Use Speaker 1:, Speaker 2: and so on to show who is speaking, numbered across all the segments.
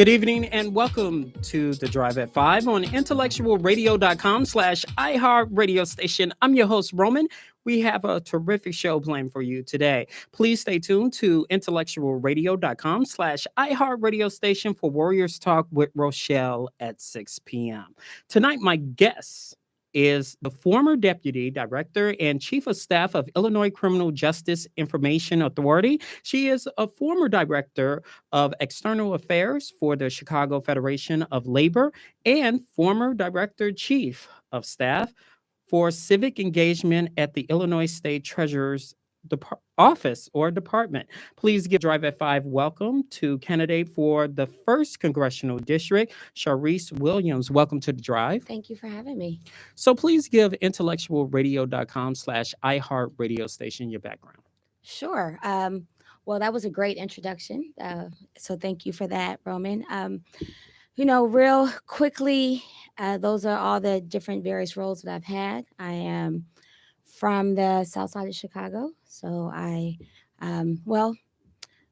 Speaker 1: Good evening and welcome to The Drive at 5 on IntellectualRadio.com/iHeart radio station. I'm your host, Roman. We have a terrific show planned for you today. Please stay tuned to IntellectualRadio.com/iHeart radio station for Warriors Talk with Rochelle at 6 p.m. Tonight, my guest is the former Deputy Director and Chief of Staff of Illinois Criminal Justice Information Authority. She is a former Director of External Affairs for the Chicago Federation of Labor and former Director Chief of Staff for Civic Engagement at the Illinois State Treasurer's Office or Department. Please give Drive at 5 welcome to candidate for the 1st Congressional District, Cherise Williams. Welcome to the Drive.
Speaker 2: Thank you for having me.
Speaker 1: So please give IntellectualRadio.com/iHeart radio station your background.
Speaker 2: Sure. Well, that was a great introduction. So thank you for that, Roman. Real quickly, those are all the different various roles that I've had. I am from the South Side of Chicago. So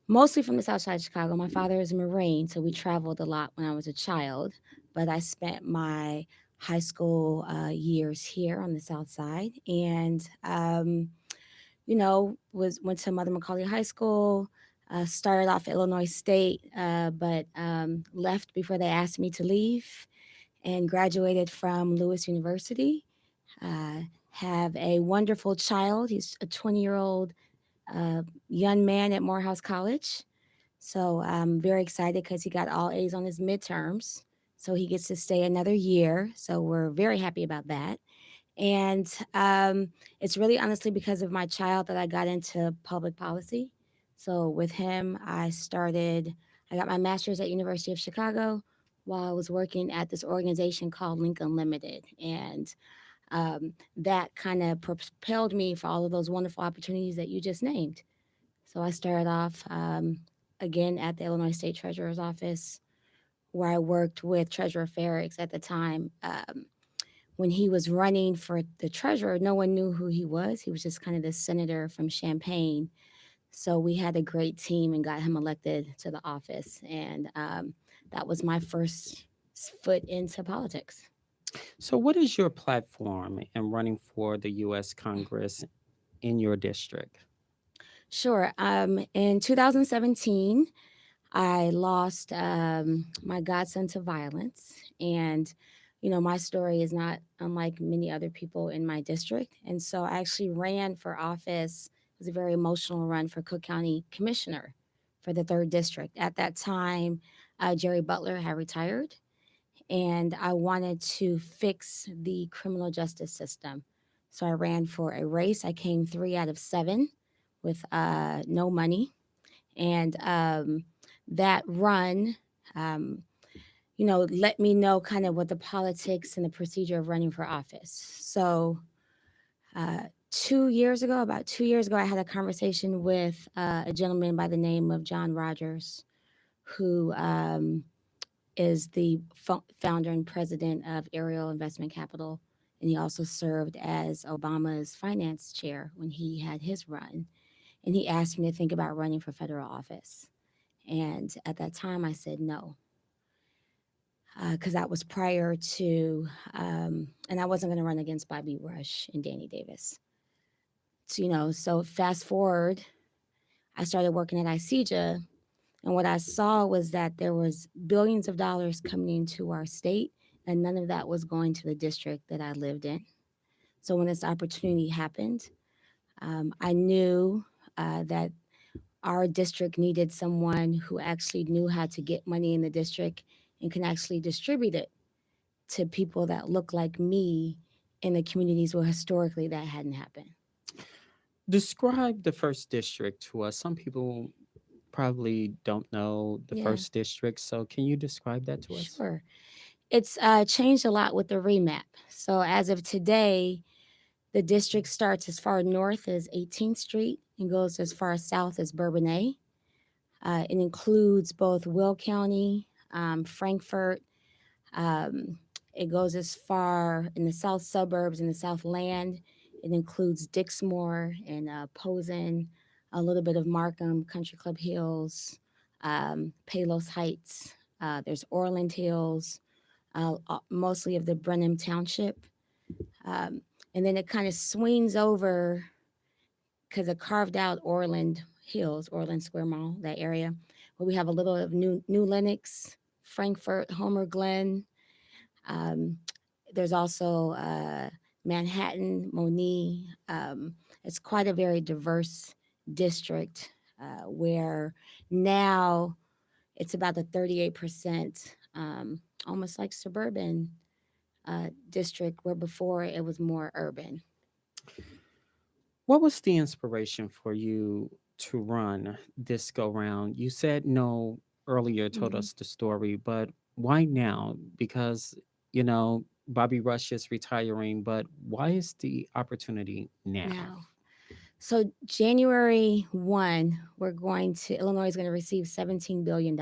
Speaker 2: mostly from the South Side of Chicago. My father is a Marine, so we traveled a lot when I was a child. But I spent my high school years here on the South Side, and went to Mother McCauley High School. Started off at Illinois State, but left before they asked me to leave, and graduated from Lewis University. Have a wonderful child. He's a 20-year-old young man at Morehouse College. So I'm very excited because he got all A's on his midterms. So he gets to stay another year. So we're very happy about that. And it's really honestly because of my child that I got into public policy. So with him, I got my master's at University of Chicago while I was working at this organization called Link Unlimited. And that kind of propelled me for all of those wonderful opportunities that you just named. So I started off again at the Illinois State Treasurer's Office, where I worked with Treasurer Ferrix at the time. When he was running for the treasurer, no one knew who he was. He was just kind of this senator from Champaign. So we had a great team and got him elected to the office. And that was my first foot into politics.
Speaker 1: So what is your platform in running for the U.S. Congress in your district?
Speaker 2: Sure. In 2017, I lost my godson to violence. And, my story is not unlike many other people in my district. And so I actually ran for office. It was a very emotional run for Cook County Commissioner for the 3rd District. At that time, Jerry Butler had retired. And I wanted to fix the criminal justice system. So I ran for a race. I came 3 out of 7 with no money. And that run, let me know kind of what the politics and the procedure of running for office. So about 2 years ago, I had a conversation with a gentleman by the name of John Rogers, who is the founder and president of Ariel Investment Capital. And he also served as Obama's finance chair when he had his run. And he asked me to think about running for federal office. And at that time, I said no. Because that was prior to, and I wasn't going to run against Bobby Rush and Danny Davis. So fast forward, I started working at ICEJA. And what I saw was that there was billions of dollars coming into our state, and none of that was going to the district that I lived in. So when this opportunity happened, I knew that our district needed someone who actually knew how to get money in the district and can actually distribute it to people that look like me in the communities where historically that hadn't happened.
Speaker 1: Describe the 1st District to us. Some people probably don't know the 1st District. So can you describe that to us?
Speaker 2: Sure. It's changed a lot with the remap. So as of today, the district starts as far north as 18th Street and goes as far south as Bourbonnais. It includes both Will County, Frankfort. It goes as far in the south suburbs, in the South Land. It includes Dixmoor and Posen, a little bit of Markham, Country Club Hills, Palos Heights, There's Orland Hills, mostly of the Brenham Township. Um, and then it kind of swings over because it carved out Orland Hills, Orland Square Mall, that area, where we have a little of New Lenox, Frankfurt, Homer Glen. Um, there's also Manhattan, Moni. It's quite a very diverse district where now it's about the 38%, almost like suburban district, where before it was more urban.
Speaker 1: What was the inspiration for you to run this go round? You said no earlier, told
Speaker 2: Mhm.
Speaker 1: us the story, but why now? Because, you know, Bobby Rush is retiring, but why is the opportunity now?
Speaker 2: Now, so January 1, Illinois is going to receive $17 billion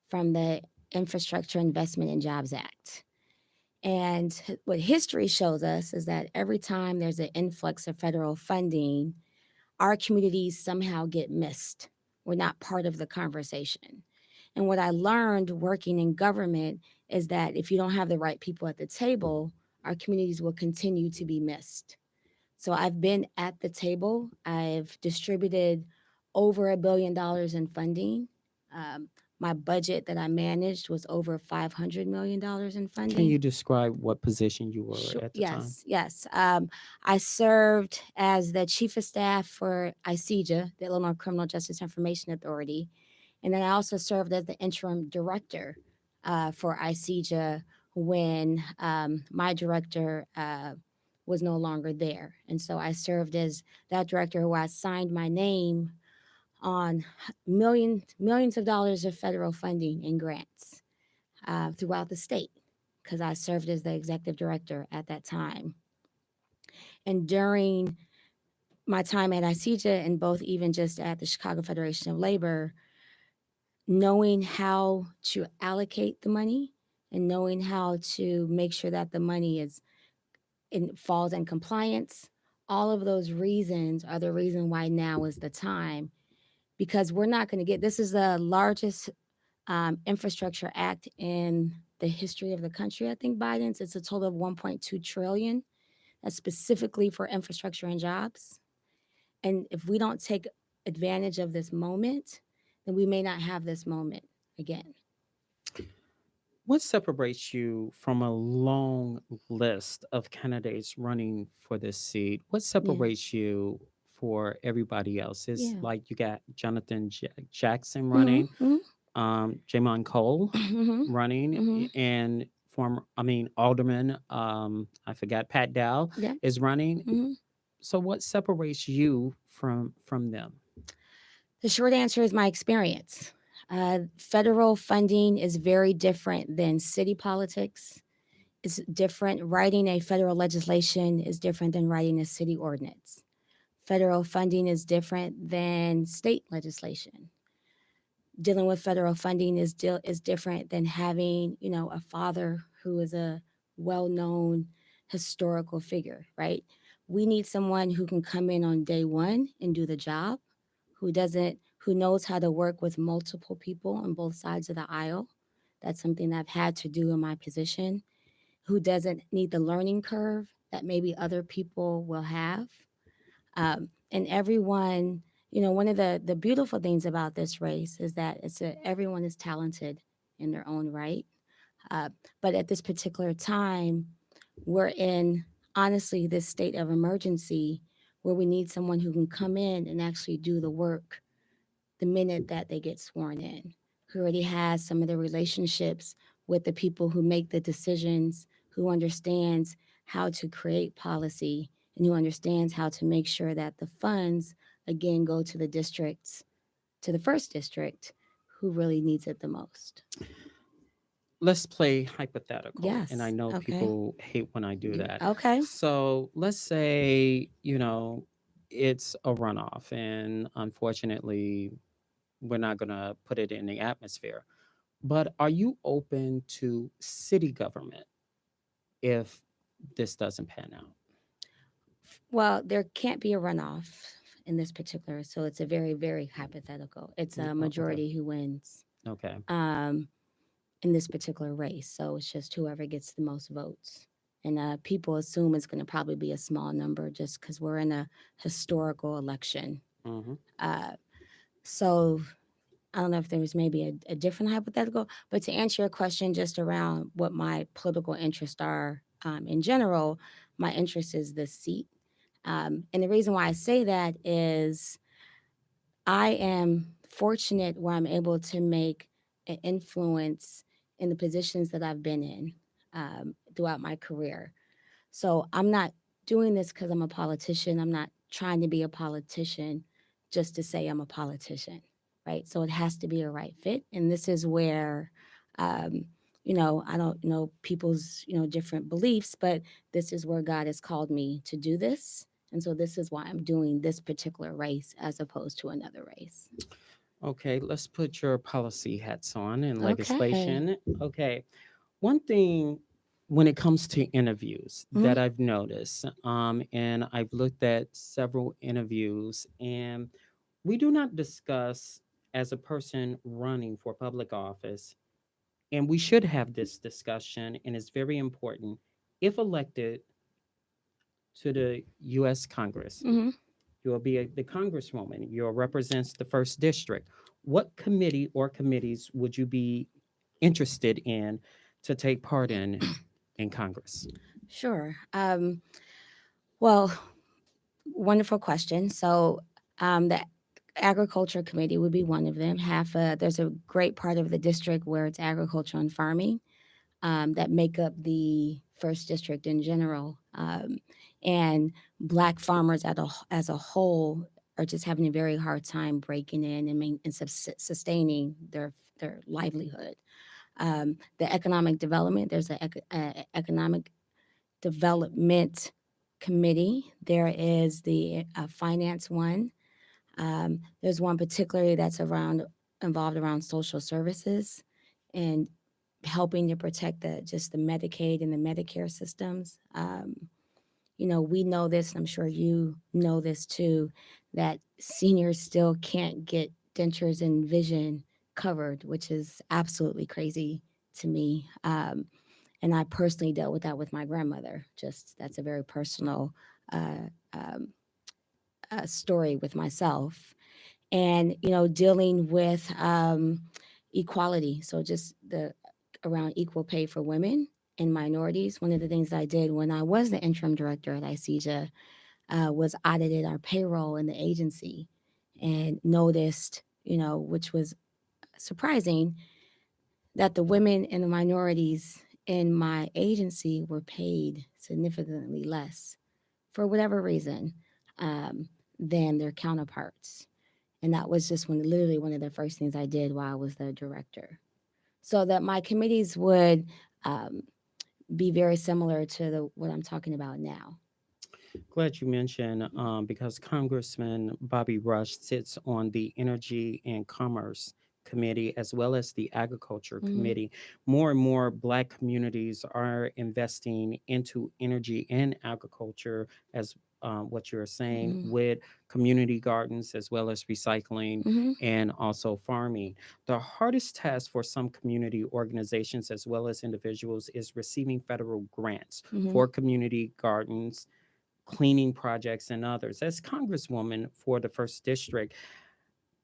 Speaker 2: from the Infrastructure Investment and Jobs Act. And what history shows us is that every time there's an influx of federal funding, our communities somehow get missed. We're not part of the conversation. And what I learned working in government is that if you don't have the right people at the table, our communities will continue to be missed. So I've been at the table. I've distributed over $1 billion in funding. Um, my budget that I managed was over $500 million in
Speaker 1: Can you
Speaker 2: funding.
Speaker 1: describe what position you were
Speaker 2: Sure.
Speaker 1: at the time?
Speaker 2: Yes. Yes. I served as the chief of staff for ICJA, the Illinois Criminal Justice Information Authority, and then I also served as the interim director for ICJA when my director was no longer there. And so I served as that director who I signed my name on millions of dollars of federal funding and grants throughout the state because I served as the executive director at that time. And during my time at ICJA and both even just at the Chicago Federation of Labor, knowing how to allocate the money and knowing how to make sure that the money falls in compliance, all of those reasons are the reason why now is the time, because we're not going to get, this is the largest infrastructure act in the history of the country. I think Biden's, it's a total of 1.2 trillion. That's specifically for infrastructure and jobs. And if we don't take advantage of this moment, then we may not have this moment again.
Speaker 1: What separates you from a long list of candidates running for this seat? What
Speaker 2: Yeah.
Speaker 1: separates you for everybody else? It's
Speaker 2: Yeah.
Speaker 1: like you got Jonathan Jackson
Speaker 2: Mm-hmm.
Speaker 1: running,
Speaker 2: Mm-hmm.
Speaker 1: Jamon Cole
Speaker 2: Mm-hmm.
Speaker 1: running,
Speaker 2: Mm-hmm.
Speaker 1: and Alderman, I forgot, Pat Dow
Speaker 2: Yeah.
Speaker 1: is running.
Speaker 2: Mm-hmm.
Speaker 1: So what separates you from them?
Speaker 2: The short answer is my experience. Federal funding is very different than city politics. It's different. Writing a federal legislation is different than writing a city ordinance. Federal funding is different than state legislation. Dealing with federal funding is different than having, a father who is a well-known historical figure, right? We need someone who can come in on day one and do the job, who knows how to work with multiple people on both sides of the aisle. That's something that I've had to do in my position. Who doesn't need the learning curve that maybe other people will have. And everyone, one of the beautiful things about this race is that everyone is talented in their own right. Uh, but at this particular time, we're in, honestly, this state of emergency where we need someone who can come in and actually do the work the minute that they get sworn in, who already has some of the relationships with the people who make the decisions, who understands how to create policy, and who understands how to make sure that the funds, again, go to the districts, to the first district, who really needs it the most.
Speaker 1: Let's play hypothetical. And I
Speaker 2: Yes.
Speaker 1: know
Speaker 2: Okay.
Speaker 1: people hate when I do that.
Speaker 2: Okay.
Speaker 1: So let's say, it's a runoff, and unfortunately, we're not going to put it in the atmosphere. But are you open to city government if this doesn't pan out?
Speaker 2: Well, there can't be a runoff in this particular, so it's a very, very hypothetical. It's a
Speaker 1: Okay.
Speaker 2: majority who wins.
Speaker 1: Okay.
Speaker 2: Um, in this particular race. So it's just whoever gets the most votes. And people assume it's going to probably be a small number just because we're in a historical election.
Speaker 1: Hmm.
Speaker 2: Uh, so I don't know if there was maybe a different hypothetical, but to answer your question just around what my political interests are in general, my interest is the seat. And the reason why I say that is I am fortunate where I'm able to make an influence in the positions that I've been in throughout my career. So I'm not doing this because I'm a politician. I'm not trying to be a politician just to say I'm a politician, right? So it has to be a right fit. And this is where, um, I don't know people's, different beliefs, but this is where God has called me to do this. And so this is why I'm doing this particular race as opposed to another race.
Speaker 1: Okay, let's put your policy hats on and
Speaker 2: Okay.
Speaker 1: legislation. Okay, one thing when it comes to interviews
Speaker 2: Mhm.
Speaker 1: that I've noticed, and I've looked at several interviews, and we do not discuss as a person running for public office, and we should have this discussion, and it's very important. If elected to the U.S. Congress,
Speaker 2: Mhm.
Speaker 1: you will be the Congresswoman. You will represent the first district. What committee or committees would you be interested in to take part in Congress?
Speaker 2: Sure. Well, wonderful question. So, the agriculture committee would be one of them. There's a great part of the district where it's agriculture and farming that make up the first district in general. And Black farmers as a whole are just having a very hard time breaking in and sustaining their livelihood. The economic development, there's an economic development committee. There is the finance one. There's one particularly that's involved around social services and helping to protect the Medicaid and the Medicare systems. We know this, and I'm sure you know this too, that seniors still can't get dentures and vision covered, which is absolutely crazy to me. And I personally dealt with that with my grandmother. Just that's a very personal uh, um, story with myself, and dealing with equality. So just the around equal pay for women and minorities. One of the things I did when I was the interim director at ICEJA was audited our payroll in the agency and noticed, which was surprising, that the women and the minorities in my agency were paid significantly less for whatever reason um, than their counterparts. And that was just literally one of the first things I did while I was the director. So that my committees would um, be very similar to what I'm talking about now.
Speaker 1: Glad you mentioned because Congressman Bobby Rush sits on the Energy and Commerce Committee as well as the Agriculture
Speaker 2: Hmm.
Speaker 1: Committee. More and more Black communities are investing into energy and agriculture, as what you're saying,
Speaker 2: Hmm.
Speaker 1: with community gardens as well as recycling
Speaker 2: Hmm.
Speaker 1: and also farming. The hardest task for some community organizations as well as individuals is receiving federal grants
Speaker 2: Hmm.
Speaker 1: for community gardens, cleaning projects, and others. As Congresswoman for the first district,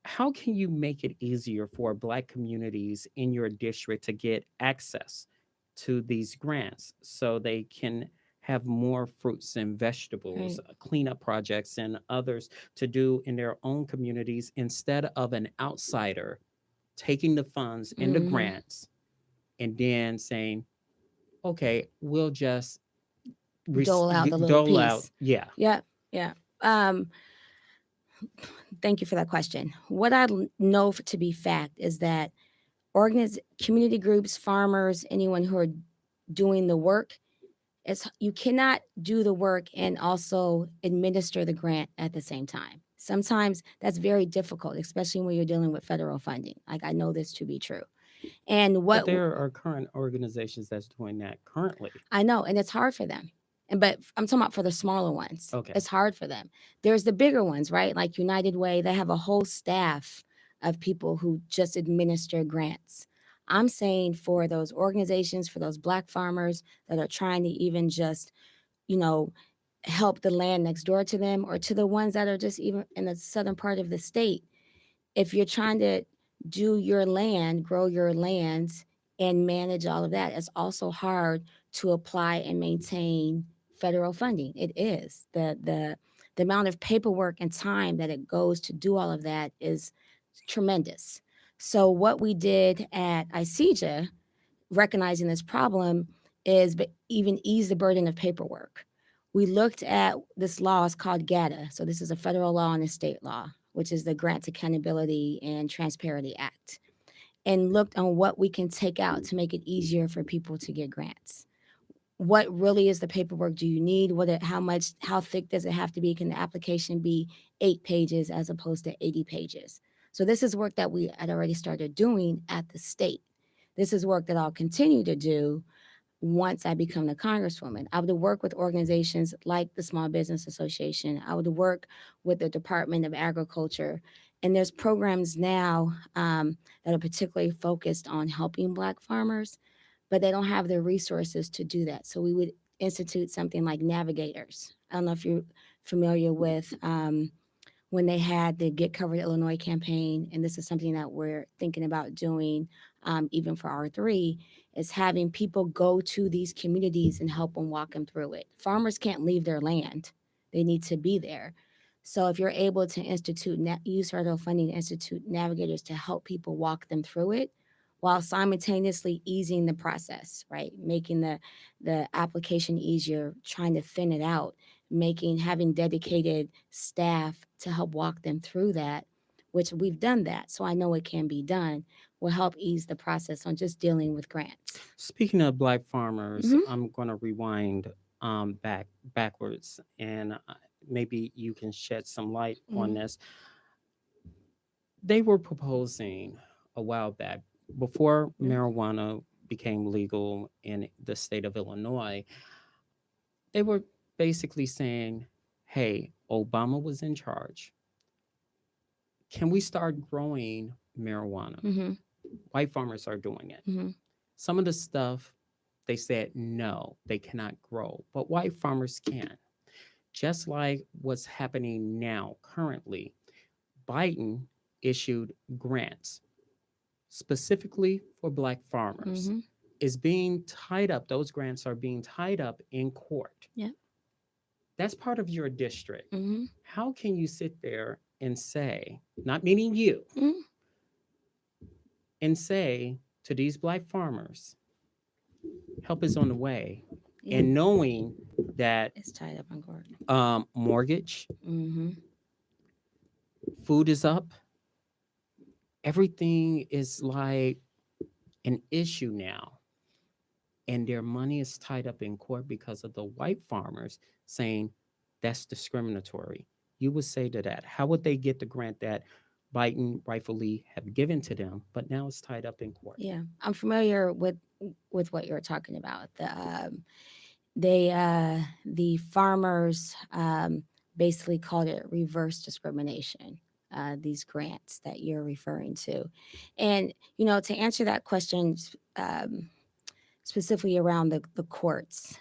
Speaker 1: how can you make it easier for Black communities in your district to get access to these grants so they can have more fruits and vegetables,
Speaker 2: Right.
Speaker 1: cleanup projects, and others to do in their own communities instead of an outsider taking the funds and the
Speaker 2: Hmm.
Speaker 1: grants and then saying, okay, we'll just
Speaker 2: Dole out the little
Speaker 1: dole out.
Speaker 2: piece.
Speaker 1: Yeah.
Speaker 2: Yeah. Yeah. Um, Thank you for that question. What I know to be fact is that community groups, farmers, anyone who are doing the work, you cannot do the work and also administer the grant at the same time. Sometimes that's very difficult, especially when you're dealing with federal funding. Like I know this to be true. And
Speaker 1: But
Speaker 2: what
Speaker 1: there are current organizations that's doing that currently.
Speaker 2: I know, and it's hard for them. But I'm talking about for the smaller ones.
Speaker 1: Okay.
Speaker 2: It's hard for them. There's the bigger ones, right? Like United Way, they have a whole staff of people who just administer grants. I'm saying for those organizations, for those Black farmers that are trying to even just, you know, help the land next door to them, or to the ones that are just even in the southern part of the state, if you're trying to do your land, grow your lands, and manage all of that, it's also hard to apply and maintain federal funding. It is the amount of paperwork and time that it goes to do all of that is tremendous. So what we did at ICEJA, recognizing this problem, is even ease the burden of paperwork. We looked at this law, it's called GATA. So this is a federal law and a state law, which is the Grants Accountability and Transparency Act, and looked on what we can take out to make it easier for people to get grants. What really is the paperwork do you need? How thick does it have to be? Can the application be 8 pages as opposed to 80 pages? So this is work that we had already started doing at the state. This is work that I'll continue to do once I become the Congresswoman. I would work with organizations like the Small Business Association. I would work with the Department of Agriculture. And there's programs now that are particularly focused on helping Black farmers, but they don't have the resources to do that. So we would institute something like navigators. I don't know if you're familiar with when they had the Get Covered Illinois campaign, and this is something that we're thinking about doing even for R3, is having people go to these communities and help them walk them through it. Farmers can't leave their land. They need to be there. So if you're able to use federal funding to institute navigators to help people walk them through it, while simultaneously easing the process, right? Making the application easier, trying to thin it out, having dedicated staff to help walk them through that, which we've done that. So I know it can be done, will help ease the process on just dealing with grants.
Speaker 1: Speaking of Black farmers,
Speaker 2: Mhm.
Speaker 1: I'm going to rewind backwards, and maybe you can shed some light on
Speaker 2: Mhm.
Speaker 1: this. They were proposing a while back, before
Speaker 2: Yeah.
Speaker 1: marijuana became legal in the state of Illinois. They were basically saying, hey, Obama was in charge. Can we start growing marijuana?
Speaker 2: Mhm.
Speaker 1: White farmers are doing it.
Speaker 2: Mhm.
Speaker 1: Some of the stuff they said no, they cannot grow, but white farmers can. Just like what's happening now, currently, Biden issued grants specifically for Black farmers.
Speaker 2: Mhm.
Speaker 1: Is being tied up, those grants are being tied up in court.
Speaker 2: Yeah.
Speaker 1: That's part of your district.
Speaker 2: Mhm.
Speaker 1: How can you sit there and say, not meaning you,
Speaker 2: Mhm.
Speaker 1: and say to these Black farmers, help is on the way,
Speaker 2: Yeah.
Speaker 1: and knowing that
Speaker 2: It's tied up in court.
Speaker 1: mortgage,
Speaker 2: Mhm.
Speaker 1: food is up, everything is like an issue now, and their money is tied up in court because of the white farmers saying that's discriminatory. You would say to that, how would they get the grant that Biden rightfully have given to them, but now it's tied up in court?
Speaker 2: Yeah, I'm familiar with what you're talking about. The farmers basically called it reverse discrimination. These grants that you're referring to, and to answer that question specifically around the courts.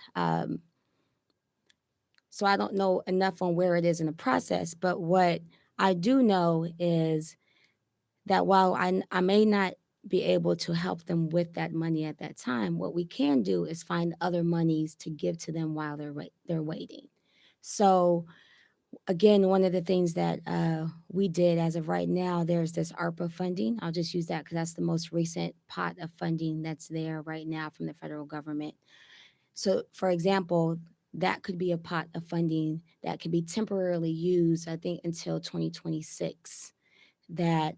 Speaker 2: So I don't know enough on where it is in the process, but what I do know is that while I may not be able to help them with that money at that time, what we can do is find other monies to give to them while they're waiting. So again, one of the things that we did as of right now, there's this ARPA funding. I'll just use that because that's the most recent pot of funding that's there right now from the federal government. So, for example, that could be a pot of funding that could be temporarily used, I think, until 2026, that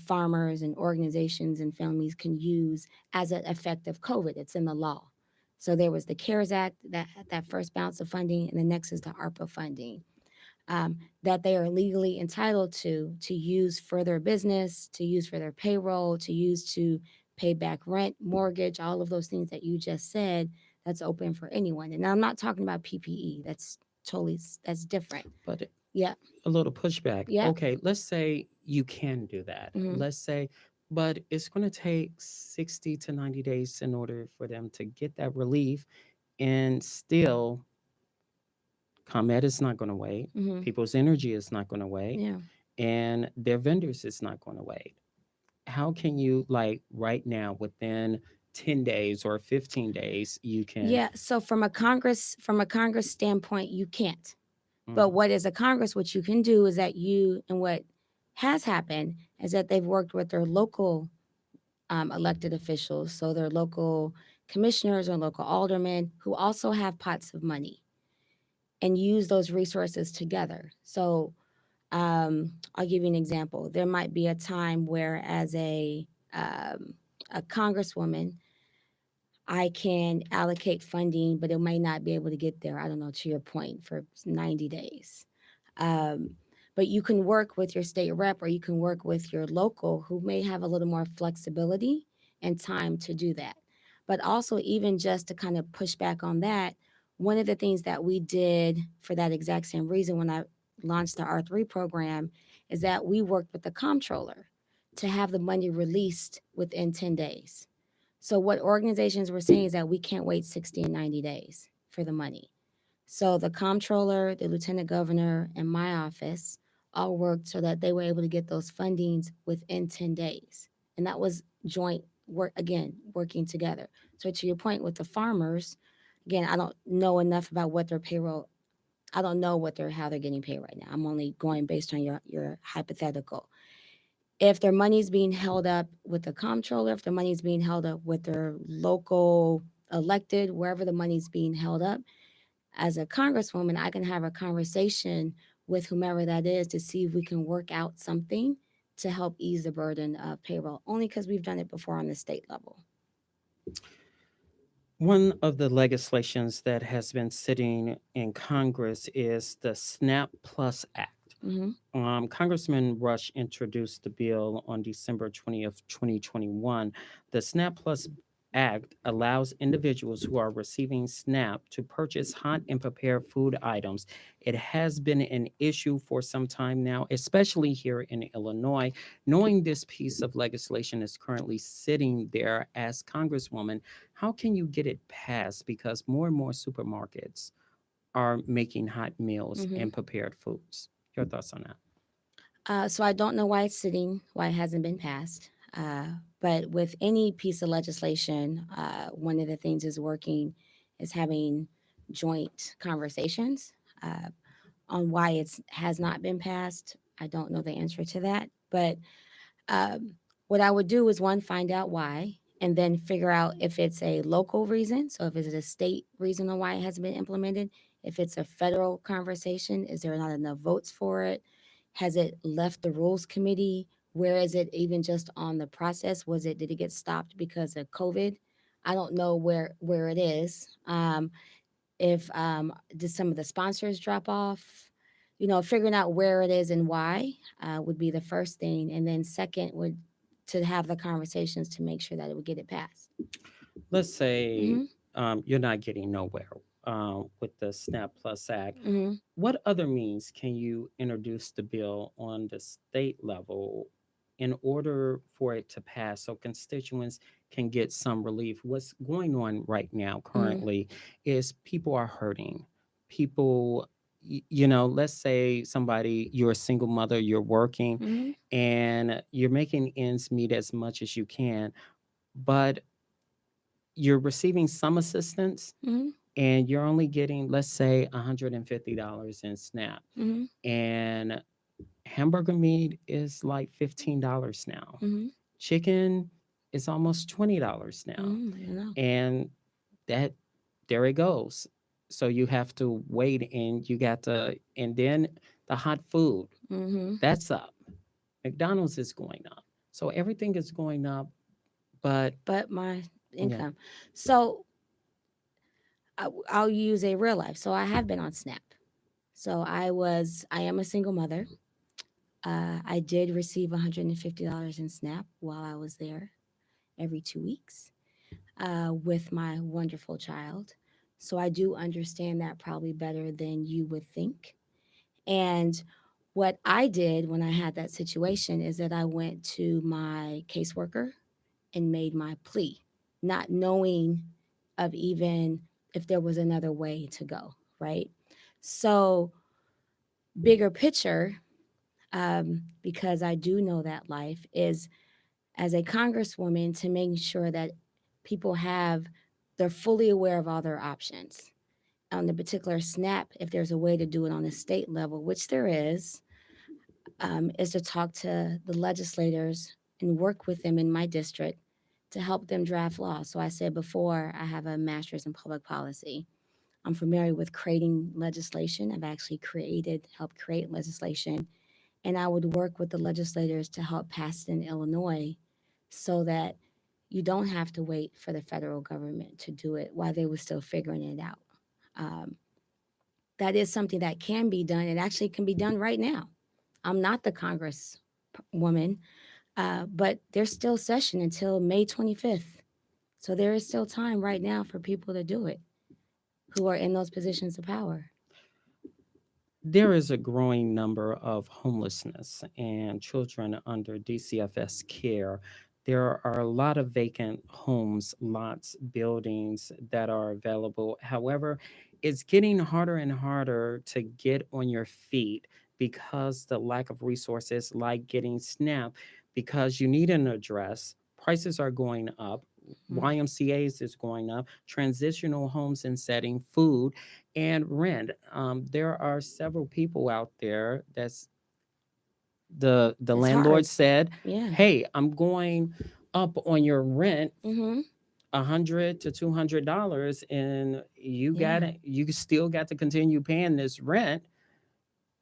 Speaker 2: farmers and organizations and families can use as an effect of COVID. It's in the law. So there was the CARES Act, that first bounce of funding, and the next is the ARPA funding, that they are legally entitled to use for their business, to use for their payroll, to use to pay back rent, mortgage, all of those things that you just said. That's open for anyone. And I'm not talking about PPE. That's different.
Speaker 1: But
Speaker 2: Yeah.
Speaker 1: a little pushback.
Speaker 2: Yeah.
Speaker 1: Okay, let's say you can do that.
Speaker 2: Hmm.
Speaker 1: Let's say, but it's going to take 60 to 90 days in order for them to get that relief. And still, ComEd is not going to wait.
Speaker 2: Mm-hmm.
Speaker 1: People's Energy is not going to wait.
Speaker 2: Yeah.
Speaker 1: And their vendors is not going to wait. How can you, like, right now, within 10 days or 15 days, you can?
Speaker 2: Yeah. So from a Congress standpoint, you can't. But
Speaker 1: Mhm.
Speaker 2: what is a Congress, what you can do is that you, and what has happened is that they've worked with their local elected officials, so their local commissioners or local aldermen who also have pots of money, and use those resources together. So I'll give you an example. There might be a time where, as a congresswoman, I can allocate funding, but it might not be able to get there. I don't know, to your point, for 90 days. Um, but you can work with your state rep, or you can work with your local who may have a little more flexibility and time to do that. But also, even just to kind of push back on that, one of the things that we did for that exact same reason when I launched the R3 program is that we worked with the comptroller to have the money released within 10 days. So what organizations were saying is that we can't wait 60 and 90 days for the money. So the comptroller, the lieutenant governor, and my office all worked so that they were able to get those fundings within 10 days. And that was joint work, again, working together. So to your point with the farmers, again, I don't know enough about what their payroll, I don't know what they're how they're getting paid right now. I'm only going based on your hypothetical. If their money's being held up with the comptroller, if their money's being held up with their local elected, wherever the money's being held up, as a congresswoman, I can have a conversation with whomever that is to see if we can work out something to help ease the burden of payroll, only because we've done it before on the state level.
Speaker 1: One of the legislations that has been sitting in Congress is the SNAP Plus Act.
Speaker 2: Mm-hmm.
Speaker 1: Congressman Rush introduced the bill on December 20th, 2021. The SNAP Plus Act allows individuals who are receiving SNAP to purchase hot and prepared food items. It has been an issue for some time now, especially here in Illinois. Knowing this piece of legislation is currently sitting there as Congresswoman, how can you get it passed? Because more and more supermarkets are making hot meals
Speaker 2: Mm-hmm.
Speaker 1: and prepared foods. Your thoughts on that?
Speaker 2: So I don't know why it's sitting, why it hasn't been passed. But with any piece of legislation, one of the things is working is having joint conversations on why it has not been passed. I don't know the answer to that, but um, what I would do is, one, find out why, and then figure out if it's a local reason. So if it's a state reason on why it hasn't been implemented, if it's a federal conversation, is there not enough votes for it? Has it left the rules committee? Where is it even just on the process? Did it get stopped because of COVID? I don't know where it is. If Did some of the sponsors drop off? Figuring out where it is and why would be the first thing, and then second would to have the conversations to make sure that it would get it passed.
Speaker 1: Let's say
Speaker 2: Mm-hmm.
Speaker 1: you're not getting nowhere with the SNAP Plus Act.
Speaker 2: Mm-hmm.
Speaker 1: What other means can you introduce the bill on the state level in order for it to pass so constituents can get some relief? What's going on right now
Speaker 2: Mm-hmm.
Speaker 1: currently is people are hurting. People, let's say somebody, you're a single mother, you're working,
Speaker 2: Mm-hmm.
Speaker 1: and you're making ends meet as much as you can, but you're receiving some assistance
Speaker 2: Mm-hmm.
Speaker 1: and you're only getting, let's say, $150 in SNAP.
Speaker 2: Mm-hmm.
Speaker 1: And hamburger meat is like $15 now.
Speaker 2: Mm-hmm.
Speaker 1: Chicken is almost $20 now.
Speaker 2: Mm-hmm. I know.
Speaker 1: And that, there it goes. So you have to wait and you got to, and then the hot food,
Speaker 2: Mm-hmm.
Speaker 1: that's up. McDonald's is going up. So everything is going up, but
Speaker 2: But my
Speaker 1: yeah.
Speaker 2: income. So I'll use a real life. So I have been on SNAP. So I am a single mother. I did receive $150 in SNAP while I was there every 2 weeks with my wonderful child. So I do understand that probably better than you would think. And What I did when I had that situation is that I went to my caseworker and made my plea, not knowing of even if there was another way to go, right? So, bigger picture, because I do know that life is as a congresswoman to make sure that people they're fully aware of all their options. On the particular SNAP, if there's a way to do it on a state level, which there is to talk to the legislators and work with them in my district to help them draft laws. So I said before, I have a master's in public policy. I'm familiar with creating legislation. I've actually helped create legislation, and I would work with the legislators to help pass it in Illinois so that you don't have to wait for the federal government to do it while they were still figuring it out. Um, that is something that can be done. It actually can be done right now. I'm not the congresswoman, but there's still session until May 25th. So there is still time right now for people to do it who are in those positions of power.
Speaker 1: There is a growing number of homelessness and children under DCFS care. There are a lot of vacant homes, lots, buildings that are available. However, it's getting harder and harder to get on your feet because the lack of resources like getting SNAP, because you need an address, prices are going up.
Speaker 2: Mhm.
Speaker 1: YMCA's is going up, transitional homes and setting, food, and rent. There are several people out there that's the
Speaker 2: It's
Speaker 1: landlord
Speaker 2: hard.
Speaker 1: said,
Speaker 2: Yeah.
Speaker 1: "Hey, I'm going up on your rent
Speaker 2: Mm-hmm.
Speaker 1: $100 to $200, and
Speaker 2: Yeah.
Speaker 1: you still got to continue paying this rent,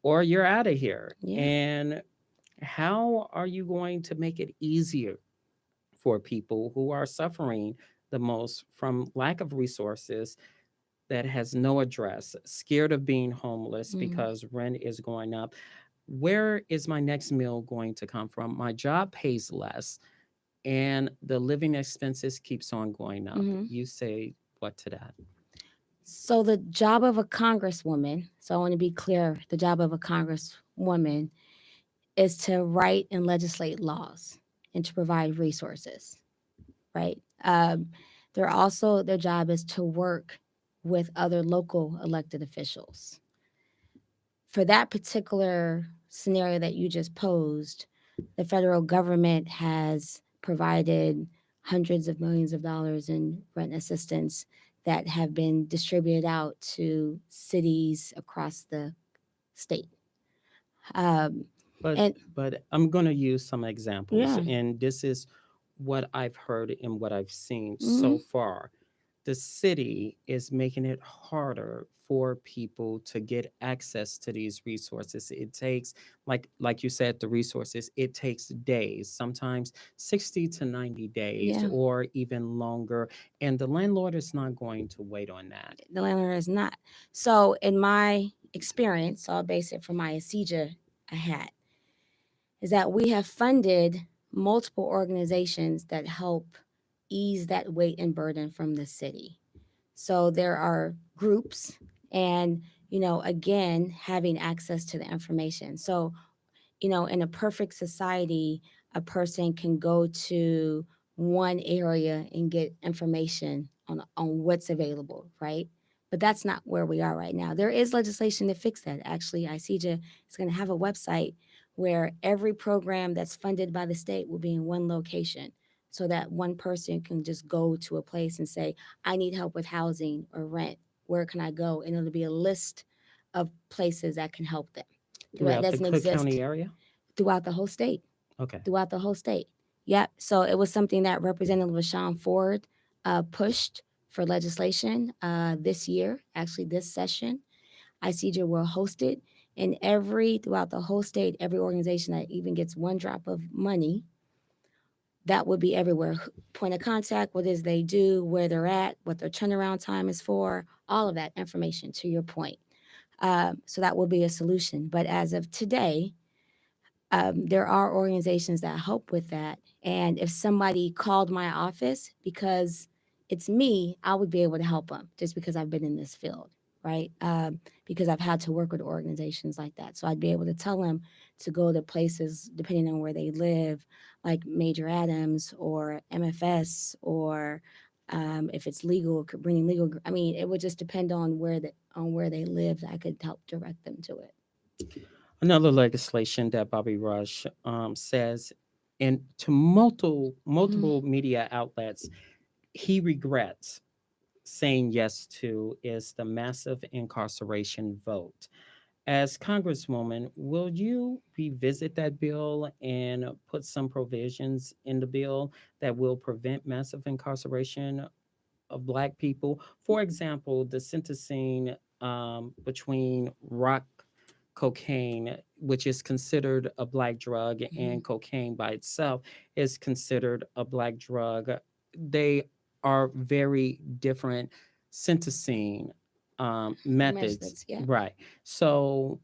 Speaker 1: or you're out of here."
Speaker 2: Yeah.
Speaker 1: And how are you going to make it easier for people who are suffering the most from lack of resources, that has no address, scared of being homeless
Speaker 2: Mm.
Speaker 1: because rent is going up? Where is my next meal going to come from? My job pays less and the living expenses keeps on going up.
Speaker 2: Mm-hmm.
Speaker 1: You say what to that?
Speaker 2: So the job of a congresswoman, so I want to be clear, the job of a congresswoman is to write and legislate laws and to provide resources, right? Their job is to work with other local elected officials. For that particular scenario that you just posed, the federal government has provided hundreds of millions of dollars in rent assistance that have been distributed out to cities across the state. Um,
Speaker 1: But
Speaker 2: and
Speaker 1: but I'm going to use some examples,
Speaker 2: yeah,
Speaker 1: and this is what I've heard and what I've seen
Speaker 2: hmm
Speaker 1: so far. The city is making it harder for people to get access to these resources. It takes, like you said, the resources, it takes days, sometimes 60 to 90 days
Speaker 2: yeah,
Speaker 1: or even longer, and the landlord is not going to wait on that.
Speaker 2: the landlord is not. So, in my experience, so I'll base it from my ACEJA I had, is that we have funded multiple organizations that help ease that weight and burden from the city. So there are groups and, again, having access to the information. So, in a perfect society, a person can go to one area and get information on what's available, right? But that's not where we are right now. There is legislation to fix that. Actually, ICEJA is going to have a website where every program that's funded by the state will be in one location so that one person can just go to a place and say, I need help with housing or rent. Where can I go? And it'll be a list of places that can help them. That
Speaker 1: Throughout the
Speaker 2: doesn't
Speaker 1: Cook
Speaker 2: exist
Speaker 1: County area?
Speaker 2: throughout the whole state.
Speaker 1: Okay.
Speaker 2: Throughout the whole state. Yep. So it was something that Representative LaShawn Ford pushed for legislation this year, actually this session. ICJ will host it. And throughout the whole state, every organization that even gets one drop of money, that would be everywhere. Point of contact, what is they do, where they're at, what their turnaround time is for, all of that information to your point. So that will be a solution. But as of today, there are organizations that help with that. And if somebody called my office because it's me, I would be able to help them just because I've been in this field. right? Because I've had to work with organizations like that. So I'd be able to tell them to go to places depending on where they live, like Major Adams or MFS, or if it's legal, bringing legal. I mean, it would just depend on where they lived. I could help direct them to it.
Speaker 1: Another legislation that Bobby Rush says, and to
Speaker 2: Mhm.
Speaker 1: multiple media outlets, he regrets saying yes to is the massive incarceration vote. As Congresswoman, will you revisit that bill and put some provisions in the bill that will prevent massive incarceration of Black people? For example, the sentencing between rock cocaine, which is considered a Black drug,
Speaker 2: Mhm.
Speaker 1: and cocaine by itself is considered a Black drug. They are very different sentencing methods.
Speaker 2: Methods, yeah.
Speaker 1: Right. So,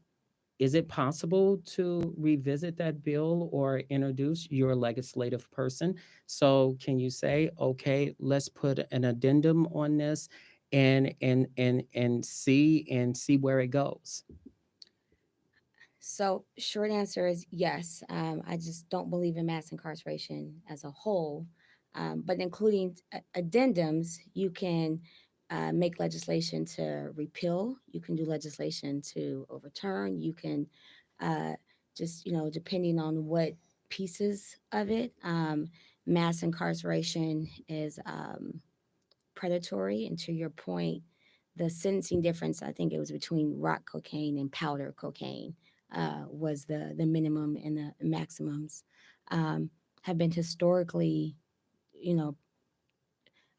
Speaker 1: is it possible to revisit that bill or introduce your legislative person? So can you say, okay, let's put an addendum on this and see where it goes?
Speaker 2: So, short answer is yes. I just don't believe in mass incarceration as a whole, but including addendums, you can make legislation to repeal. You can do legislation to overturn. You can uh, just, depending on what pieces of it. Mass incarceration is predatory. And to your point, the sentencing difference, I think it was between rock cocaine and powder cocaine, was the minimum and the maximums, have been historically, you know,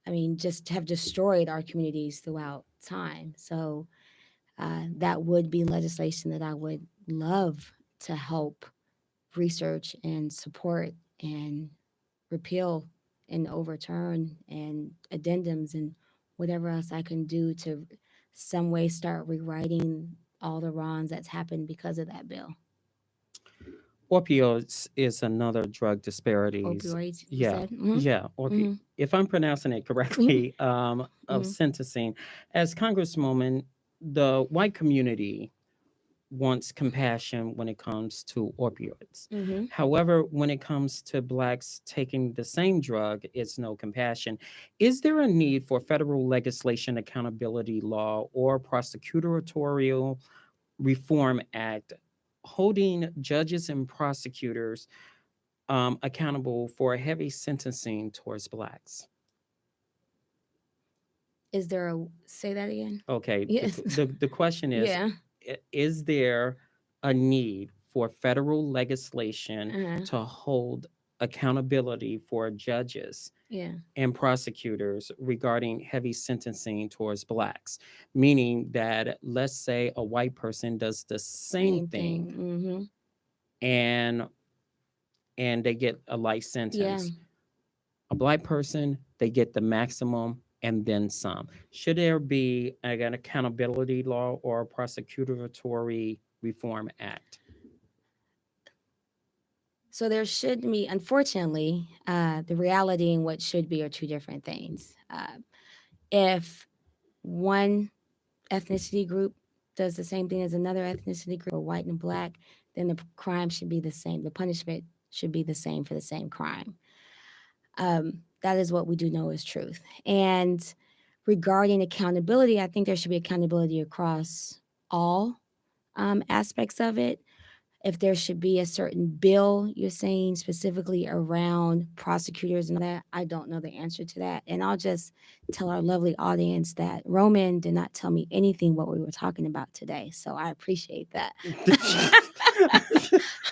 Speaker 2: I mean, just have destroyed our communities throughout time. So that would be legislation that I would love to help research and support and repeal and overturn and addendums and whatever else I can do to some way start rewriting all the wrongs that's happened because of that bill.
Speaker 1: Opioids is another drug disparities.
Speaker 2: Opioids, you
Speaker 1: Yeah,
Speaker 2: said? Mm-hmm.
Speaker 1: yeah.
Speaker 2: Mm-hmm.
Speaker 1: If I'm pronouncing it correctly, of sentencing. As Congresswoman, the white community wants compassion when it comes to opioids.
Speaker 2: Mm-hmm.
Speaker 1: However, when it comes to Blacks taking the same drug, it's no compassion. Is there a need for federal legislation, accountability law, or prosecutorial reform act holding judges and prosecutors accountable for heavy sentencing towards Blacks?
Speaker 2: Is there a say that again?
Speaker 1: Okay,
Speaker 2: Yes.
Speaker 1: the question is,
Speaker 2: Yeah.
Speaker 1: is there a need for federal legislation
Speaker 2: Uh-huh.
Speaker 1: to hold accountability for judges
Speaker 2: Yeah.
Speaker 1: and prosecutors regarding heavy sentencing towards Blacks? Meaning that, let's say a white person does the same
Speaker 2: Same
Speaker 1: thing
Speaker 2: thing. Mm-hmm.
Speaker 1: and they get a life
Speaker 2: Yeah.
Speaker 1: sentence. A Black person, they get the maximum and then some. Should there be an accountability law or a prosecutoratory reform act?
Speaker 2: So there should be, unfortunately, the reality and what should be are two different things. If one ethnicity group does the same thing as another ethnicity group, or white and black, then the crime should be the same. The punishment should be the same for the same crime. That is what we do know is truth. And regarding accountability, I think there should be accountability across all aspects of it. If there should be a certain bill you're saying specifically around prosecutors and that, I don't know the answer to that. And I'll just tell our lovely audience that Roman did not tell me anything what we were talking about today. So I appreciate that.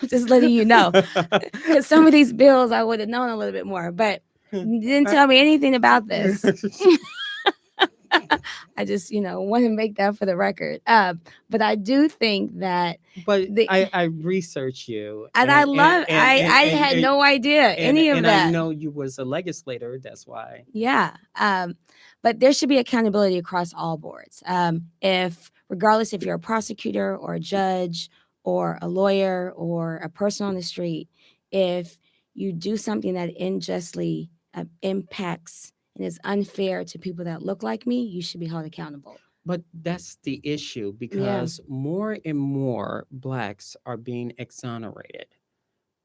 Speaker 2: I'm just letting you know, because some of these bills I would have known a little bit more, but you didn't tell me anything about this. I just, want to make that for the record. But I do think that
Speaker 1: But
Speaker 2: the
Speaker 1: I researched you,
Speaker 2: and I love I had no idea any of
Speaker 1: and I
Speaker 2: that.
Speaker 1: know you was a legislator. That's why.
Speaker 2: Yeah. But there should be accountability across all boards. If regardless if you're a prosecutor or a judge or a lawyer or a person on the street, if you do something that unjustly impacts and is unfair to people that look like me, you should be held accountable.
Speaker 1: But that's the issue
Speaker 2: Yeah.
Speaker 1: because more and more blacks are being exonerated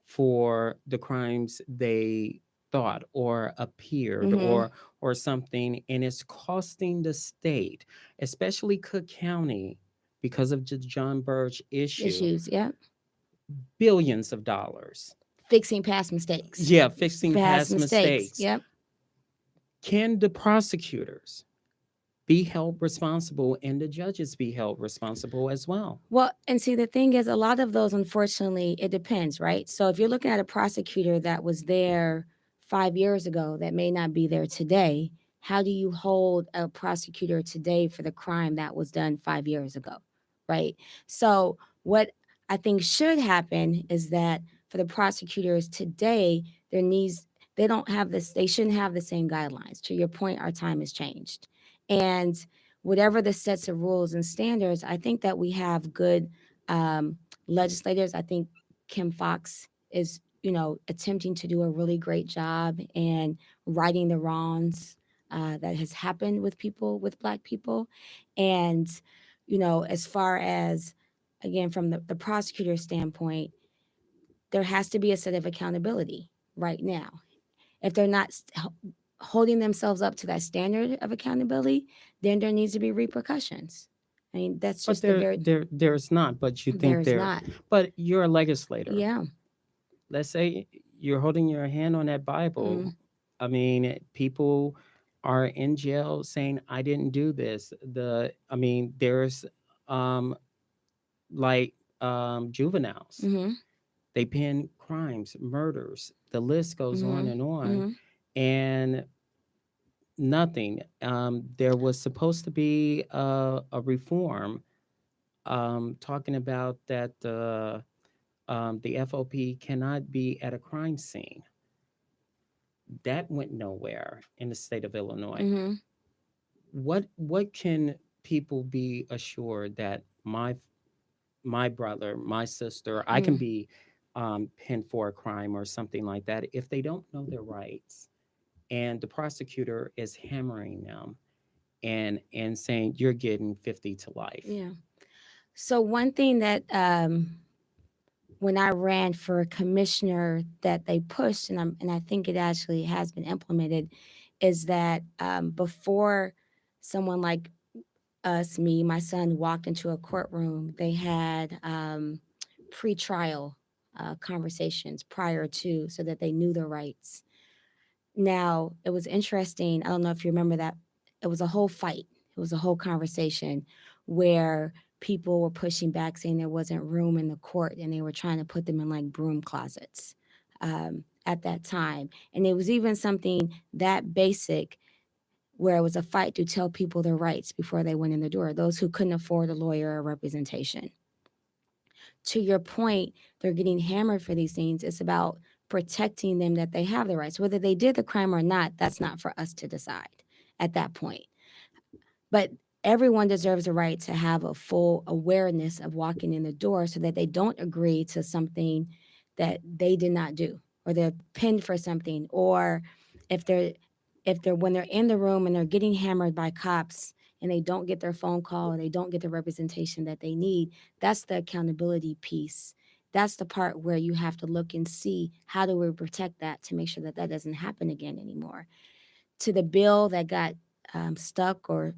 Speaker 1: for the crimes they thought or appeared
Speaker 2: Mm-hmm.
Speaker 1: or something, and it's costing the state, especially Cook County, because of the John Burge issue,
Speaker 2: Issues. Yeah.
Speaker 1: billions of dollars.
Speaker 2: Fixing past mistakes.
Speaker 1: Yeah, fixing
Speaker 2: Past
Speaker 1: past
Speaker 2: mistakes.
Speaker 1: mistakes.
Speaker 2: Yep.
Speaker 1: Can the prosecutors be held responsible and the judges be held responsible as well?
Speaker 2: Well, and see, the thing is, a lot of those, unfortunately, it depends, right? So if you're looking at a prosecutor that was there 5 years ago that may not be there today, how do you hold a prosecutor today for the crime that was done 5 years ago, right? So what I think should happen is that for the prosecutors today, there needs they don't have this, they shouldn't have the same guidelines. To your point, our time has changed. And whatever the sets of rules and standards, I think that we have good um, legislators. I think Kim Fox is, attempting to do a really great job in righting the wrongs that has happened with people, with Black people. And, as far as, again, from the prosecutor standpoint, there has to be a set of accountability right now. If they're not holding themselves up to that standard of accountability, then there needs to be repercussions. I mean, that's
Speaker 1: But
Speaker 2: just the very
Speaker 1: there's not. But you think
Speaker 2: there's
Speaker 1: there.
Speaker 2: not.
Speaker 1: But you're a legislator.
Speaker 2: Yeah.
Speaker 1: Let's say you're holding your hand on that
Speaker 2: Mm-hmm.
Speaker 1: Bible. I mean, people are in jail saying, "I didn't do this." I mean, there's um, like juveniles.
Speaker 2: Mm-hmm.
Speaker 1: They pin crimes, murders. The list goes
Speaker 2: Mm-hmm.
Speaker 1: on,
Speaker 2: Mm-hmm.
Speaker 1: and nothing. There was supposed to be a reform talking about that the FOP cannot be at a crime scene. That went nowhere in the state of Illinois.
Speaker 2: Mm-hmm.
Speaker 1: What can people be assured that my brother, my sister, I can
Speaker 2: Mm-hmm.
Speaker 1: be pinned for a crime or something like that if they don't know their rights, and the prosecutor is hammering them and saying you're getting 50 to life.
Speaker 2: Yeah. So one thing that when I ran for commissioner that they pushed, and I think it actually has been implemented, is that before someone like us, me, my son, walked into a courtroom, they had pre-trial conversations prior to, so that they knew their rights. Now, it was interesting. I don't know if you remember that. It was a whole fight. It was a whole conversation where people were pushing back, saying there wasn't room in the court, and they were trying to put them in like broom closets at that time. And it was even something that basic where it was a fight to tell people their rights before they went in the door, those who couldn't afford a lawyer or representation. To your point, they're getting hammered for these things. It's about protecting them, that they have the rights. Whether they did the crime or not, that's not for us to decide at that point. But everyone deserves a right to have a full awareness of walking in the door so that they don't agree to something that they did not do, or they're pinned for something, or if they're when they're in the room and they're getting hammered by cops and they don't get their phone call or they don't get the representation that they need. That's the accountability piece. That's the part where you have to look and see, how do we protect that to make sure that that doesn't happen again anymore. To the bill that got stuck, or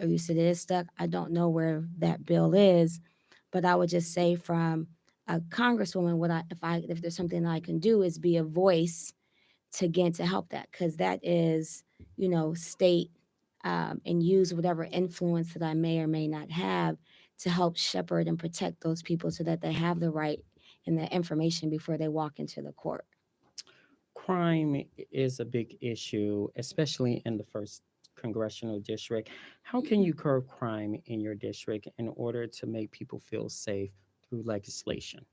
Speaker 2: you said it is stuck, I don't know where that bill is, but I would just say, from a congresswoman, what if there's something that I can do, is be a voice to, again, to help that, because that is, state, and use whatever influence that I may or may not have to help shepherd and protect those people so that they have the right and the information before they walk into the court.
Speaker 1: Crime is a big issue, especially in the first congressional district. How can you curb crime in your district in order to make people feel safe through legislation?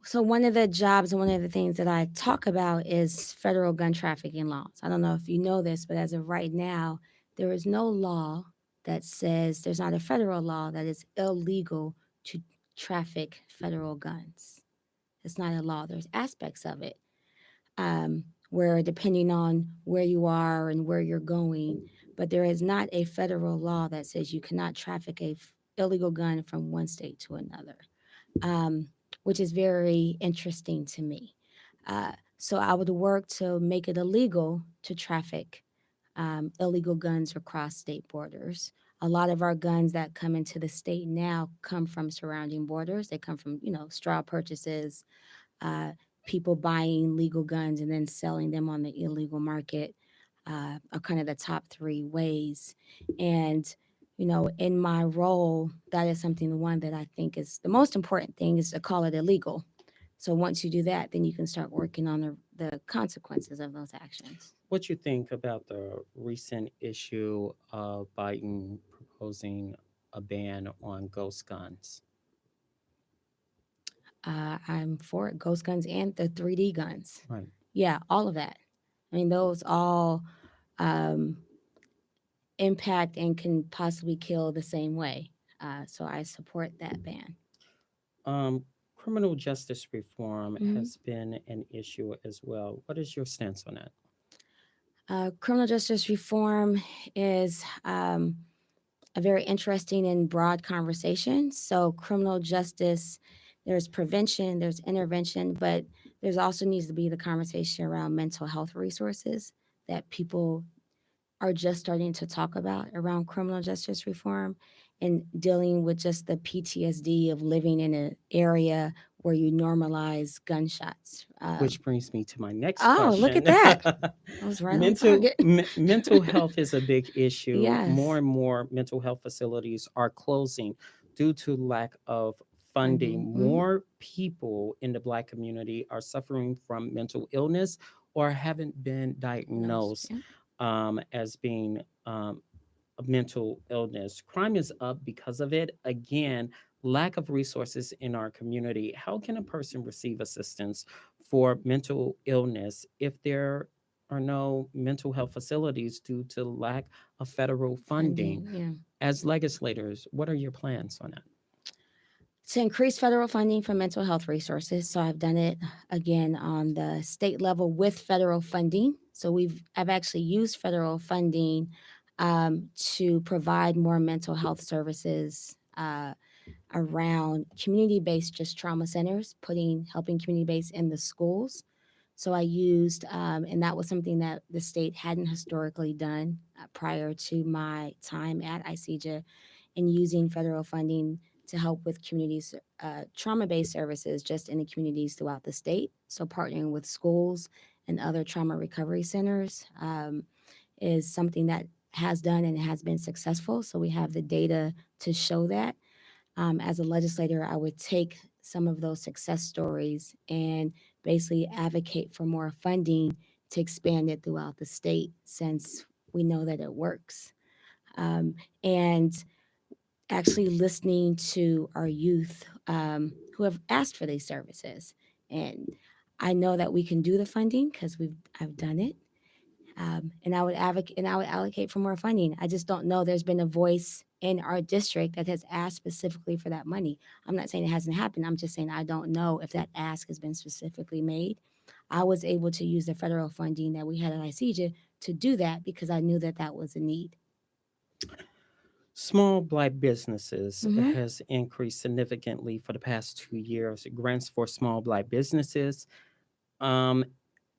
Speaker 2: So one of the jobs and one of the things that I talk about is federal gun trafficking laws. I don't know if you know this, but as of right now, there is no law that says, there's not a federal law that is illegal to traffic federal guns. It's not a law. There's aspects of it, where, depending on where you are and where you're going, but there is not a federal law that says you cannot traffic a illegal gun from one state to another, um, which is very interesting to me. So I would work to make it illegal to traffic illegal guns across state borders. A lot of our guns that come into the state now come from surrounding borders. They come from, straw purchases, uh, people buying legal guns and then selling them on the illegal market are kind of the top three ways. And, in my role, that is something, the one that I think is the most important thing is to call it illegal. So once you do that, then you can start working on the consequences of those actions.
Speaker 1: What you think about the recent issue of Biden proposing a ban on ghost guns?
Speaker 2: I'm for it. Ghost guns and the 3D guns.
Speaker 1: Right.
Speaker 2: Yeah, all of that. I mean, those all um, impact and can possibly kill the same way. So I support that ban.
Speaker 1: Um, Criminal justice reform
Speaker 2: Mhm.
Speaker 1: has been an issue as well. What is your stance on that?
Speaker 2: Criminal justice reform is a very interesting and broad conversation. So, criminal justice, there's prevention, there's intervention, but there's also needs to be the conversation around mental health resources that people are just starting to talk about around criminal justice reform and dealing with just the PTSD of living in an area where you normalize gunshots.
Speaker 1: Which brings me to my next
Speaker 2: Oh, look at
Speaker 1: question.
Speaker 2: that. I was right on target.
Speaker 1: Mental health is a big issue.
Speaker 2: Yes.
Speaker 1: More and more mental health facilities are closing due to lack of funding.
Speaker 2: Funding.
Speaker 1: More people in the Black community are suffering from mental illness or haven't been diagnosed
Speaker 2: Yeah.
Speaker 1: as being a mental illness. Crime is up because of it. Again, lack of resources in our community. How can a person receive assistance for mental illness if there are no mental health facilities due to lack of federal funding?
Speaker 2: Funding. Yeah.
Speaker 1: As legislators, what are your plans on that?
Speaker 2: To increase federal funding for mental health resources. So I've done it again on the state level with federal funding. So I've actually used federal funding to provide more mental health services around community-based just trauma centers, helping community-based in the schools. So I used, and that was something that the state hadn't historically done prior to my time at ICJA, and using federal funding to help with communities, trauma-based services just in the communities throughout the state. So partnering with schools and other trauma recovery centers is something that has done and has been successful. So we have the data to show that. As a legislator, I would take some of those success stories and basically advocate for more funding to expand it throughout the state since we know that it works. And actually listening to our youth who have asked for these services. And I know that we can do the funding because I've done it. And I would advocate and I would allocate for more funding. I just don't know there's been a voice in our district that has asked specifically for that money. I'm not saying it hasn't happened. I'm just saying I don't know if that ask has been specifically made. I was able to use the federal funding that we had at ICJA to do that because I knew that that was a need.
Speaker 1: Small Black businesses
Speaker 2: Mm-hmm.
Speaker 1: has increased significantly for the past 2 years. Grants for small Black businesses um,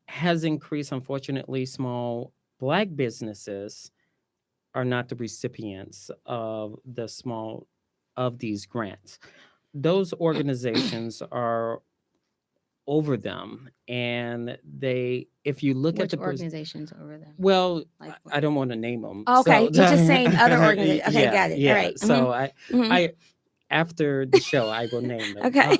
Speaker 1: has increased. Unfortunately, small Black businesses are not the recipients of these grants. Those organizations are over them, and if you look at
Speaker 2: Which
Speaker 1: the
Speaker 2: organizations over them?
Speaker 1: well,
Speaker 2: Like,
Speaker 1: I don't want to name them.
Speaker 2: oh, okay, you're just saying other organizations. Okay,
Speaker 1: Yeah,
Speaker 2: got it. All
Speaker 1: yeah.
Speaker 2: right.
Speaker 1: So
Speaker 2: Mm-hmm.
Speaker 1: I after the show, I will name them.
Speaker 2: Okay.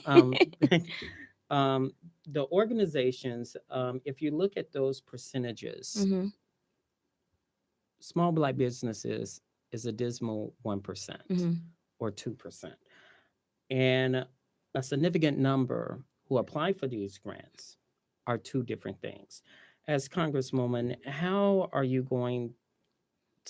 Speaker 1: Um, the organizations, if you look at those percentages,
Speaker 2: Mm-hmm.
Speaker 1: small Black businesses is a dismal 1%
Speaker 2: Mm-hmm.
Speaker 1: or 2%. And a significant number who apply for these grants are two different things. As Congresswoman, how are you going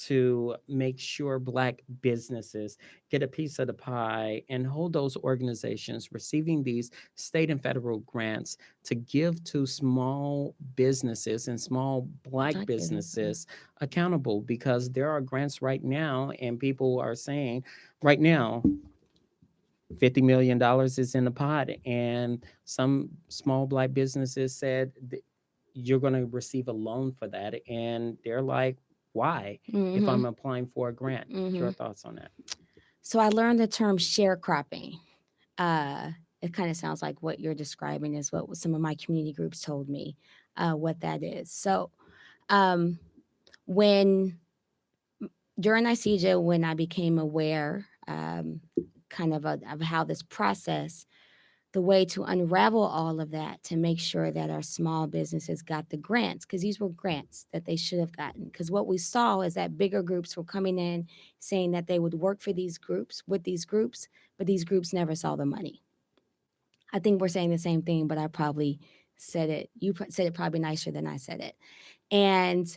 Speaker 1: to make sure Black businesses get a piece of the pie and hold those organizations receiving these state and federal grants to give to small businesses and small Black
Speaker 2: Black business.
Speaker 1: businesses accountable, because there are grants right now and people are saying right now $50 million is in the pot, and some small Black businesses said you're going to receive a loan for that, and they're like, why, if
Speaker 2: Mm-hmm.
Speaker 1: I'm applying for a grant?
Speaker 2: Mm-hmm.
Speaker 1: Your thoughts on that?
Speaker 2: So I learned the term sharecropping. Uh, it kind of sounds like what you're describing is what some of my community groups told me what that is. So um, when during ICEJA, when I became aware kind of how this process, the way to unravel all of that to make sure that our small businesses got the grants, because these were grants that they should have gotten. Because what we saw is that bigger groups were coming in saying that they would work for these groups with these groups, but these groups never saw the money. I think we're saying the same thing, but I probably said it. Said it probably nicer than I said it. And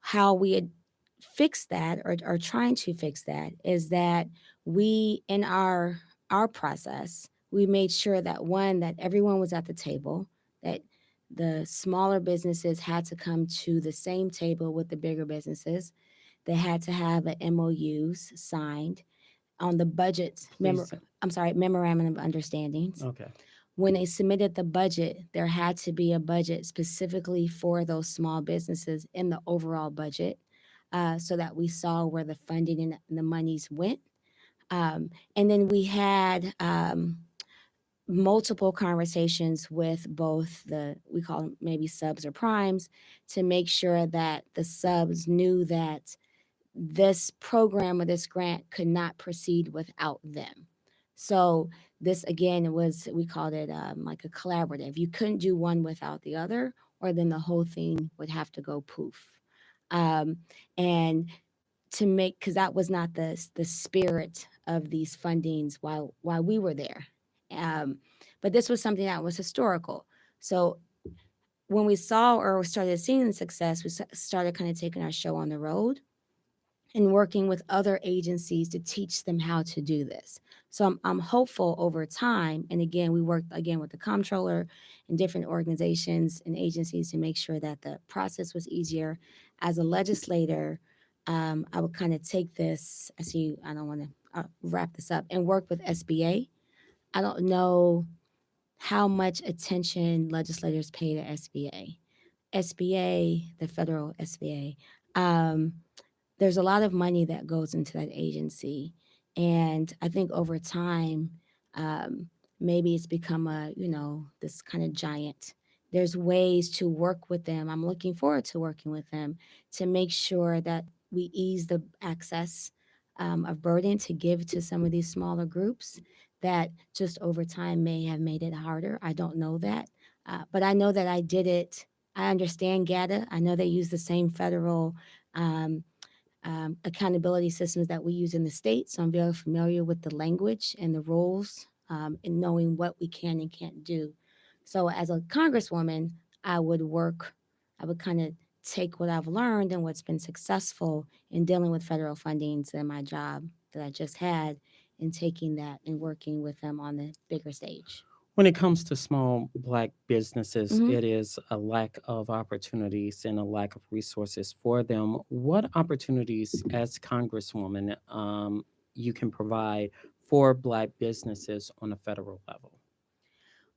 Speaker 2: how we had fixed that, or trying to fix that, is that we in our process, we made sure that one, that everyone was at the table, that the smaller businesses had to come to the same table with the bigger businesses. They had to have an MOUs signed on the budgets.
Speaker 1: Please.
Speaker 2: I'm sorry, memorandum of understandings.
Speaker 1: Okay.
Speaker 2: When they submitted the budget, there had to be a budget specifically for those small businesses in the overall budget, so that we saw where the funding and the monies went. And then we had multiple conversations with both we call them maybe subs or primes, to make sure that the subs knew that this program or this grant could not proceed without them. So this again was, we called it like a collaborative. You couldn't do one without the other, or then the whole thing would have to go poof. Um, and to make, because that was not the spirit of these fundings while we were there. Um, but this was something that was historical. So when we saw or started seeing the success, we started kind of taking our show on the road and working with other agencies to teach them how to do this. So I'm hopeful over time. And again, we worked again with the comptroller and different organizations and agencies to make sure that the process was easier. As a legislator, I would kind of take this. I don't want to wrap this up and work with SBA. I don't know how much attention legislators pay to SBA. SBA, the federal SBA. There's a lot of money that goes into that agency, and I think over time, um, maybe it's become this kind of giant. There's ways to work with them. I'm looking forward to working with them to make sure that we ease the access of burden to give to some of these smaller groups that just over time may have made it harder. I don't know that, but I know that I did it. I understand GATA. I know they use the same federal um, accountability systems that we use in the state. So I'm very familiar with the language and the rules, and knowing what we can and can't do. So as a congresswoman, I would work, I would kind of take what I've learned and what's been successful in dealing with federal fundings in my job that I just had, and taking that and working with them on the bigger stage.
Speaker 1: When it comes to small Black businesses,
Speaker 2: Mm-hmm.
Speaker 1: it is a lack of opportunities and a lack of resources for them. What opportunities, as Congresswoman, you can provide for Black businesses on a federal level?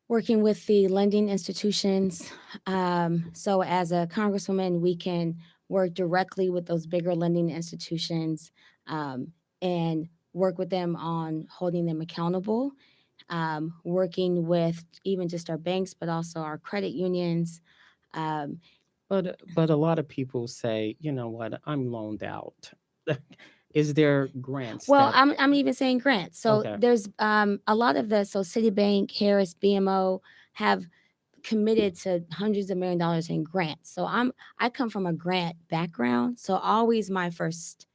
Speaker 2: Working with the lending institutions. So, as a congresswoman, we can work directly with those bigger lending institutions, um, and work with them on holding them accountable. Working with even just our banks, but also our credit unions. Um,
Speaker 1: But a lot of people say, you know what, I'm loaned out. Is there grants
Speaker 2: well,
Speaker 1: that?
Speaker 2: I'm even saying grants. So
Speaker 1: Okay.
Speaker 2: there's a lot of Citibank, Harris, BMO have committed to hundreds of $1 million in grants. So I come from a grant background. So always my first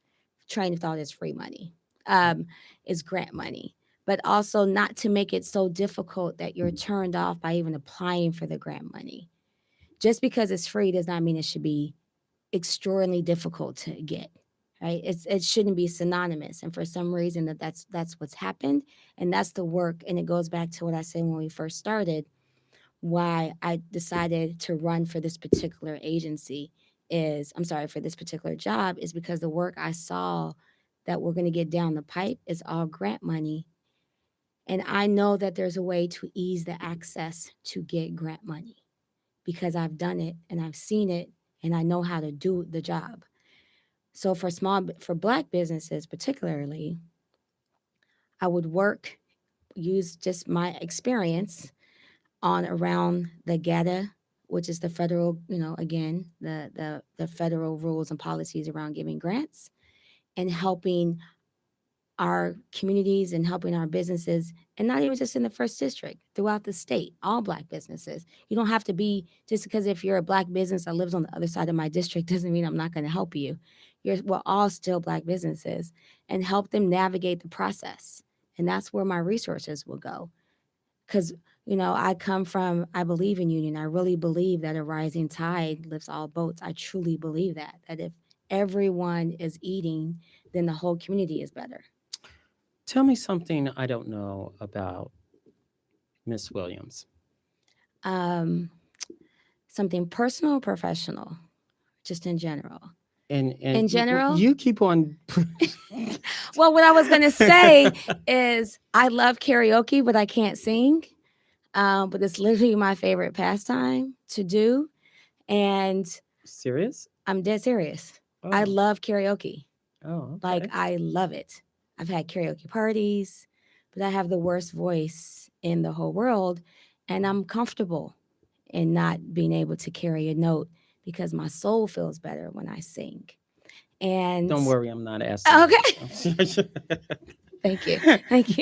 Speaker 2: train of thought is free money, is grant money. But also not to make it so difficult that you're turned off by even applying for the grant money. Just because it's free does not mean it should be extraordinarily difficult to get. right? It shouldn't be synonymous, and for some reason that's what's happened, and that's the work. And it goes back to what I said when we first started. Why I decided to run for this particular agency is, I'm sorry, for this particular job, is because the work I saw that we're going to get down the pipe is all grant money. And I know that there's a way to ease the access to get grant money because I've done it and I've seen it and I know how to do the job. So for Black businesses particularly, I would use just my experience on around the GATA, which is the federal, again, the federal rules and policies around giving grants and helping our communities and helping our businesses, and not even just in the first district, throughout the state, all Black businesses. You don't have to be, just because if you're a Black business that lives on the other side of my district doesn't mean I'm not going to help you. We're all still Black businesses, and help them navigate the process. And that's where my resources will go. Because, I believe in union. I really believe that a rising tide lifts all boats. I truly believe that if everyone is eating, then the whole community is better.
Speaker 1: Tell me something I don't know about Miss Williams.
Speaker 2: Something personal or professional, just in general.
Speaker 1: And
Speaker 2: in general,
Speaker 1: you keep on.
Speaker 2: Well, what I was going to say is I love karaoke, but I can't sing. But it's literally my favorite pastime to do. And
Speaker 1: serious?
Speaker 2: I'm dead serious.
Speaker 1: Oh.
Speaker 2: I love karaoke.
Speaker 1: Oh, okay.
Speaker 2: Like, I love it. I've had karaoke parties, but I have the worst voice in the whole world. And I'm comfortable in not being able to carry a note because my soul feels better when I sing. And
Speaker 1: don't worry, I'm not asking.
Speaker 2: Okay. Thank you. Thank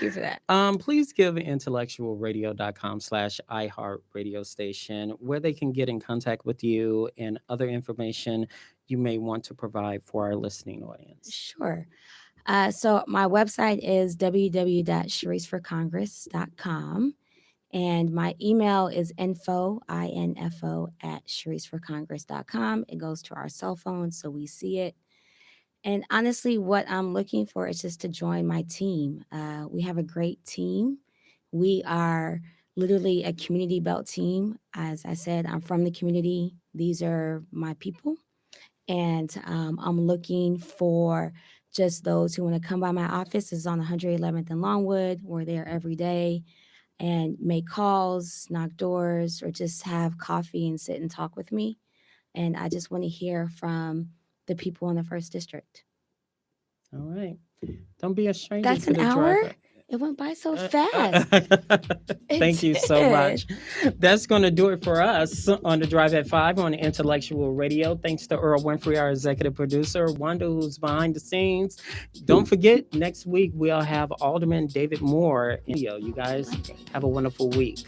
Speaker 2: you for that.
Speaker 1: Please give intellectualradio.com/iHeart radio station where they can get in contact with you and other information you may want to provide for our listening audience.
Speaker 2: Sure. So my website is www.cheriseforcongress.com. And my email is info at cheriseforcongress.com. It goes to our cell phone, so we see it. And honestly, what I'm looking for is just to join my team. We have a great team. We are literally a community belt team. As I said, I'm from the community. These are my people. And I'm looking for just those who want to come by my office. It's on 111th and Longwood. We're there every day and make calls, knock doors, or just have coffee and sit and talk with me. And I just want to hear from the people in the first district.
Speaker 1: All right. Don't be a stranger.
Speaker 2: That's
Speaker 1: to
Speaker 2: an
Speaker 1: the
Speaker 2: hour?
Speaker 1: driver.
Speaker 2: It went by so fast.
Speaker 1: Thank you so much. That's going to do it for us on the Drive at 5 on Intellectual Radio. Thanks to Earl Winfrey, our executive producer, Wanda, who's behind the scenes. Don't forget, next week we'll have Alderman David Moore in the studio. You guys have a wonderful week.